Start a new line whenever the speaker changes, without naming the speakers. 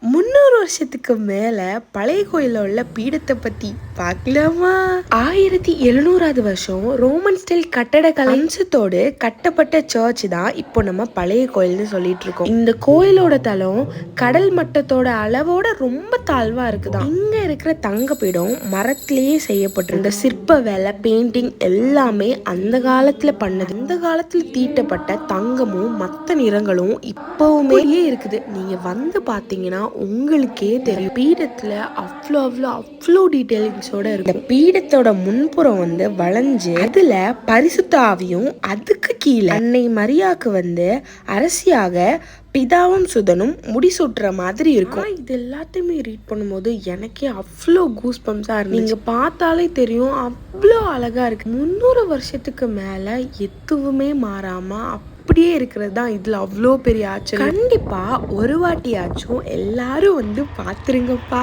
300 வருஷத்துக்கு மேல பழைய கோயில்ல உள்ள பீடத்தை பத்தி பார்க்கலாமா? 1700வது வருஷம் ரோமன் ஸ்டைல் கட்டடக்கலை அம்சத்தோடு கட்டப்பட்ட சர்ச் தான் இப்போ நம்ம பழைய கோயில்னு சொல்லிட்டு இருக்கோம். இந்த கோயிலோட தளம் கடல் மட்டத்தோட அளவோட ரொம்ப தாழ்வா இருக்குதான். இங்க இருக்கிற தங்க பீடம் மரத்திலேயே செய்யப்பட்டிருந்த சிற்ப வேலை, பெயிண்டிங் எல்லாமே அந்த காலத்துல பண்ணது. இந்த காலத்துல தீட்டப்பட்ட தங்கமும் மத்த நிறங்களும் இப்பவுமே இருக்குது. நீங்க வந்து பாத்தீங்கன்னா உங்களுக்கே தெரியும். பீடத்துல அவ்வளோ டீடைலிங்ஸோட இருக்கும். பீடத்தோட முன்புறம் வந்து வளைஞ்சு அதுல பரிசுத்த ஆவியும், அதுக்கு கீழே அன்னை மரியாக்கு வந்து அரசியாக பிதாவும் சுதனும் முடிசூட்டுற மாதிரி இருக்கும். இது எல்லாத்தையுமே ரீட் பண்ணும்போது எனக்கே அவ்வளோ கூஸ் பம்ஸா இருக்கு. நீங்க பார்த்தாலே தெரியும், அவ்வளோ அழகா இருக்கு. 300 வருஷத்துக்கு மேல எதுவுமே மாறாம அப்படியே இருக்கிறது தான் இதுல அவ்வளோ பெரிய ஆச்சரியம். கண்டிப்பா ஒரு வாட்டியாச்சும் எல்லாரும் வந்து பாத்துருங்கப்பா.